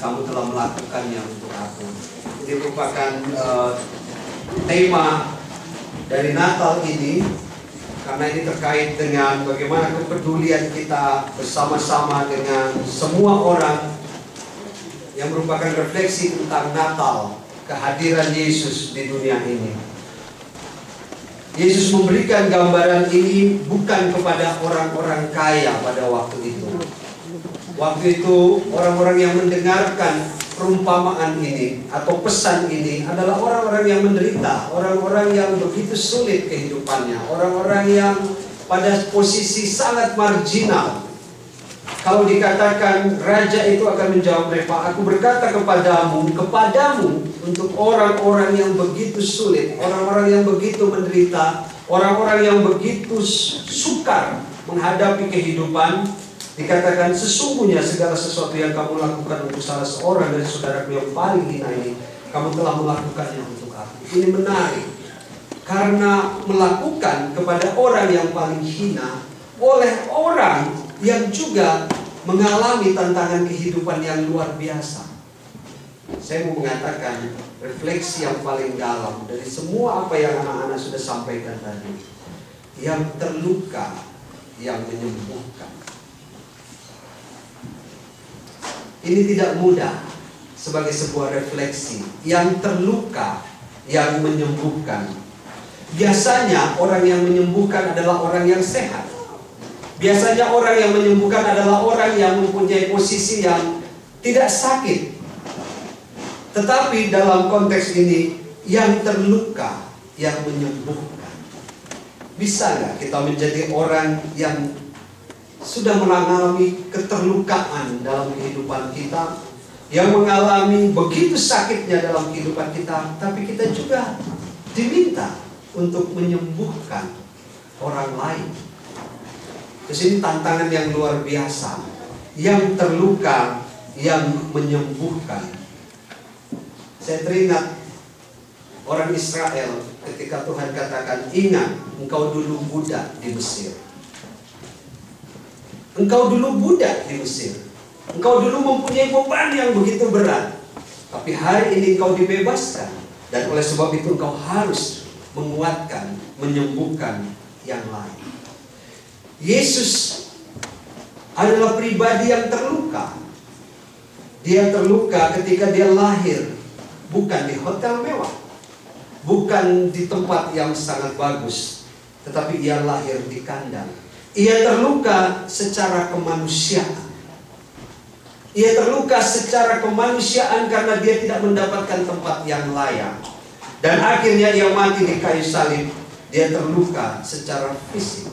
kamu telah melakukannya untuk aku. Ini merupakan tema dari Natal ini, karena ini terkait dengan bagaimana kepedulian kita bersama-sama dengan semua orang yang merupakan refleksi tentang Natal, kehadiran Yesus di dunia ini. Yesus memberikan gambaran ini bukan kepada orang-orang kaya pada waktu itu. Waktu itu orang-orang yang mendengarkan perumpamaan ini atau pesan ini adalah orang-orang yang menderita, orang-orang yang begitu sulit kehidupannya, orang-orang yang pada posisi sangat marginal. Kalau dikatakan raja itu akan menjawab mereka, aku berkata kepadamu untuk orang-orang yang begitu sulit, orang-orang yang begitu menderita, orang-orang yang begitu sukar menghadapi kehidupan. Dikatakan sesungguhnya segala sesuatu yang kamu lakukan untuk salah seorang dari saudaraku yang paling hina ini, kamu telah melakukannya untuk aku. Ini menarik, karena melakukan kepada orang yang paling hina oleh orang yang juga mengalami tantangan kehidupan yang luar biasa. Saya mau mengatakan refleksi yang paling dalam dari semua apa yang anak-anak sudah sampaikan tadi. Yang terluka, yang menyembuhkan. Ini tidak mudah sebagai sebuah refleksi. Yang terluka, yang menyembuhkan. Biasanya orang yang menyembuhkan adalah orang yang sehat. Biasanya orang yang menyembuhkan adalah orang yang mempunyai posisi yang tidak sakit. Tetapi dalam konteks ini, yang terluka, yang menyembuhkan. Bisa nggak kita menjadi orang yang sudah mengalami keterlukaan dalam kehidupan kita, yang mengalami begitu sakitnya dalam kehidupan kita, tapi kita juga diminta untuk menyembuhkan orang lain. Di sini tantangan yang luar biasa. Yang terluka, yang menyembuhkan. Saya teringat orang Israel ketika Tuhan katakan, ingat engkau dulu budak di Mesir. Engkau dulu budak di Mesir. Engkau dulu mempunyai beban yang begitu berat. Tapi hari ini engkau dibebaskan. Dan oleh sebab itu engkau harus menguatkan, menyembuhkan yang lain. Yesus adalah pribadi yang terluka. Dia terluka ketika dia lahir. Bukan di hotel mewah. Bukan di tempat yang sangat bagus. Tetapi ia lahir di kandang. Ia terluka secara kemanusiaan. Ia terluka secara kemanusiaan karena dia tidak mendapatkan tempat yang layak. Dan akhirnya ia mati di kayu salib. Dia terluka secara fisik.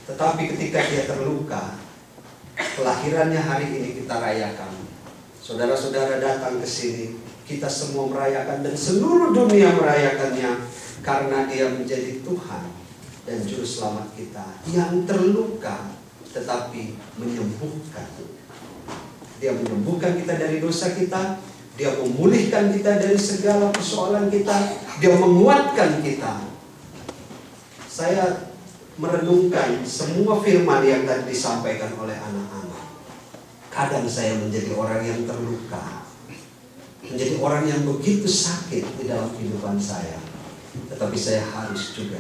Tetapi ketika dia terluka, kelahirannya hari ini kita rayakan. Saudara-saudara datang ke sini, kita semua merayakan dan seluruh dunia merayakannya karena dia menjadi Tuhan dan juru selamat kita yang terluka tetapi menyembuhkan. Dia menyembuhkan kita dari dosa kita, dia memulihkan kita dari segala persoalan kita, dia menguatkan kita. Saya merenungkan semua firman yang tadi disampaikan oleh anak-anak. Kadang saya menjadi orang yang terluka, menjadi orang yang begitu sakit di dalam kehidupan saya. Tetapi saya harus juga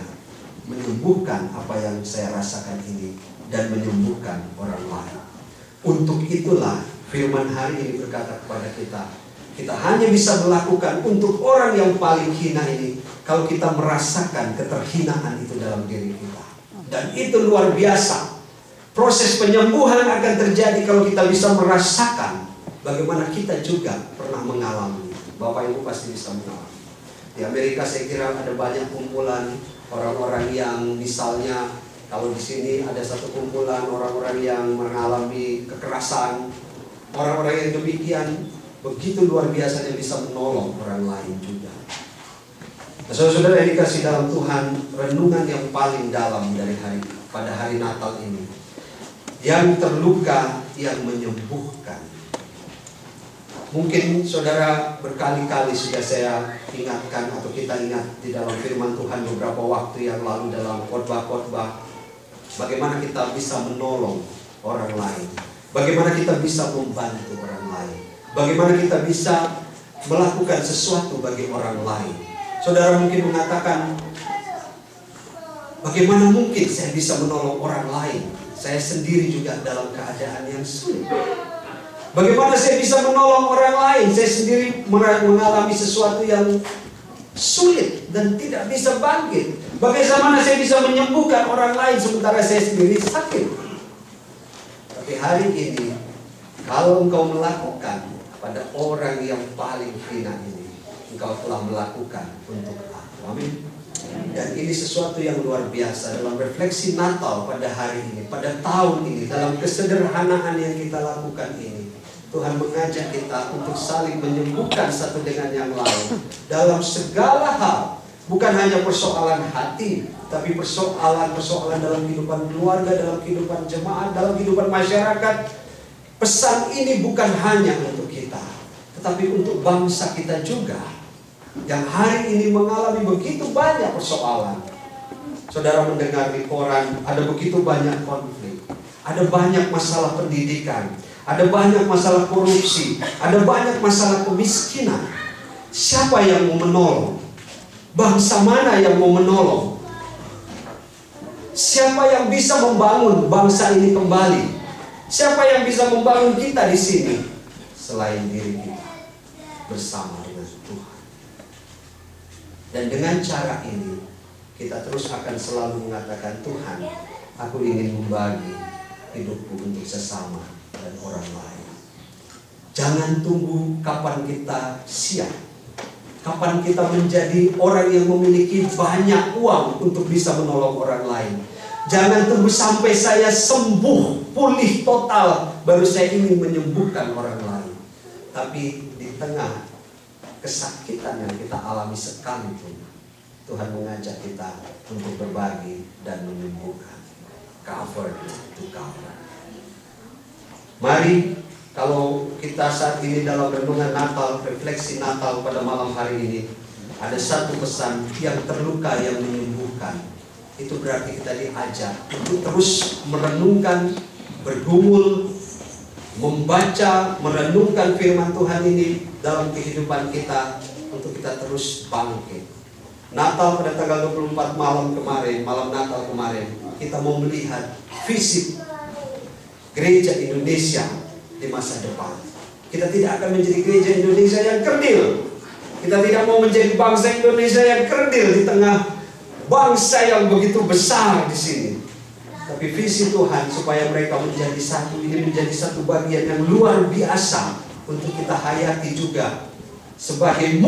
menyembuhkan apa yang saya rasakan ini dan menyembuhkan orang lain. Untuk itulah firman hari ini berkata kepada kita, kita hanya bisa melakukan untuk orang yang paling hina ini kalau kita merasakan keterhinaan itu dalam diri kita. Dan itu luar biasa. Proses penyembuhan akan terjadi kalau kita bisa merasakan bagaimana kita juga pernah mengalami. Bapak Ibu pasti bisa mengalami. Di Amerika saya kira ada banyak kumpulan orang-orang yang misalnya, kalau di sini ada satu kumpulan orang-orang yang mengalami kekerasan, orang-orang yang demikian begitu luar biasanya bisa menolong orang lain juga. Nah, saudara-saudara yang dikasih dalam Tuhan, renungan yang paling dalam dari pada hari Natal ini, yang terluka, yang menyembuhkan. Mungkin saudara berkali-kali sudah saya ingatkan atau kita ingat di dalam firman Tuhan beberapa waktu yang lalu dalam khotbah-khotbah, bagaimana kita bisa menolong orang lain, bagaimana kita bisa membantu orang lain. Bagaimana kita bisa melakukan sesuatu bagi orang lain. Saudara mungkin mengatakan, bagaimana mungkin saya bisa menolong orang lain? Saya sendiri juga dalam keadaan yang sulit. Bagaimana saya bisa menolong orang lain? Saya sendiri mengalami sesuatu yang sulit dan tidak bisa bangkit. Bagaimana saya bisa menyembuhkan orang lain sementara saya sendiri sakit? Tapi hari ini, kalau engkau melakukan pada orang yang paling hina ini, engkau telah melakukan untuk aku. Amin. Dan ini sesuatu yang luar biasa dalam refleksi Natal pada hari ini, pada tahun ini, dalam kesederhanaan yang kita lakukan ini. Tuhan mengajak kita untuk saling menyembuhkan satu dengan yang lain dalam segala hal. Bukan hanya persoalan hati, tapi persoalan dalam kehidupan keluarga, dalam kehidupan jemaat, dalam kehidupan masyarakat. Pesan ini bukan hanya untuk kita, tetapi untuk bangsa kita juga, yang hari ini mengalami begitu banyak persoalan. Saudara mendengar di koran, ada begitu banyak konflik, ada banyak masalah pendidikan, ada banyak masalah korupsi, ada banyak masalah kemiskinan. Siapa yang mau menolong? Bangsa mana yang mau menolong? Siapa yang bisa membangun bangsa ini kembali? Siapa yang bisa membangun kita di sini selain diri kita bersama dengan Tuhan? Dan dengan cara ini kita terus akan selalu mengatakan, Tuhan, aku ingin membagi hidupku untuk sesama dan orang lain. Jangan tunggu kapan kita siap, kapan kita menjadi orang yang memiliki banyak uang untuk bisa menolong orang lain. Jangan tunggu sampai saya sembuh, pulih total, baru saya ingin menyembuhkan orang lain. Tapi di tengah kesakitan yang kita alami sekalipun, Tuhan mengajak kita untuk berbagi dan menyembuhkan. Cover to cover. Mari, kalau kita saat ini dalam renungan Natal, refleksi Natal pada malam hari ini, ada satu pesan, yang terluka yang menyembuhkan. Itu berarti kita diajak untuk terus merenungkan, bergumul, membaca, merenungkan firman Tuhan ini dalam kehidupan kita, untuk kita terus bangkit. Natal pada tanggal 24 malam Natal kemarin, kita mau melihat fisik gereja Indonesia di masa depan. Kita tidak akan menjadi gereja Indonesia yang kerdil. Kita tidak mau menjadi bangsa Indonesia yang kerdil di tengah bangsa yang begitu besar di sini. Tapi visi Tuhan supaya mereka menjadi satu, ini menjadi satu bagian yang luar biasa untuk kita hayati juga, sebagai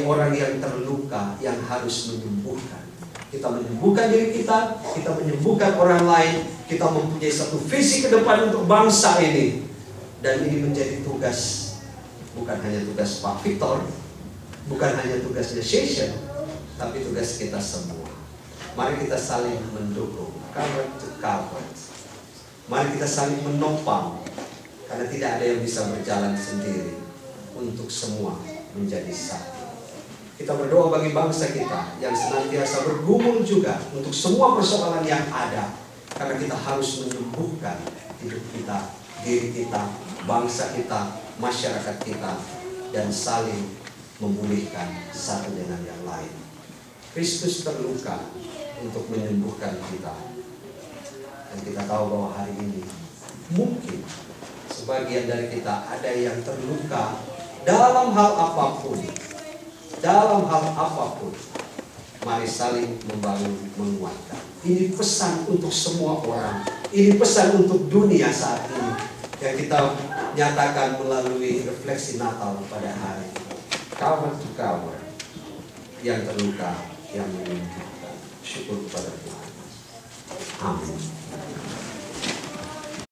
orang yang terluka yang harus menyembuhkan. Kita menyembuhkan diri kita menyembuhkan orang lain, kita mempunyai satu visi ke depan untuk bangsa ini. Dan ini menjadi tugas, bukan hanya tugas Pak Victor, bukan hanya tugasnya Session, tapi tugas kita semua. Mari kita saling mendukung, cover to cover. Mari kita saling menopang, karena tidak ada yang bisa berjalan sendiri, untuk semua menjadi satu. Kita berdoa bagi bangsa kita yang senantiasa bergumul juga untuk semua persoalan yang ada, karena kita harus menyembuhkan hidup kita, diri kita, bangsa kita, masyarakat kita, dan saling memulihkan satu dengan yang lain. Kristus terluka untuk menyembuhkan kita. Dan kita tahu bahwa hari ini mungkin sebagian dari kita ada yang terluka dalam hal apapun. Mari saling membangun, menguatkan. Ini pesan untuk semua orang. Ini pesan untuk dunia saat ini yang kita nyatakan melalui refleksi Natal pada hari ini. Cover to cover, yang terluka yang menyembuhkan. Syukur kepada Tuhan. Amin.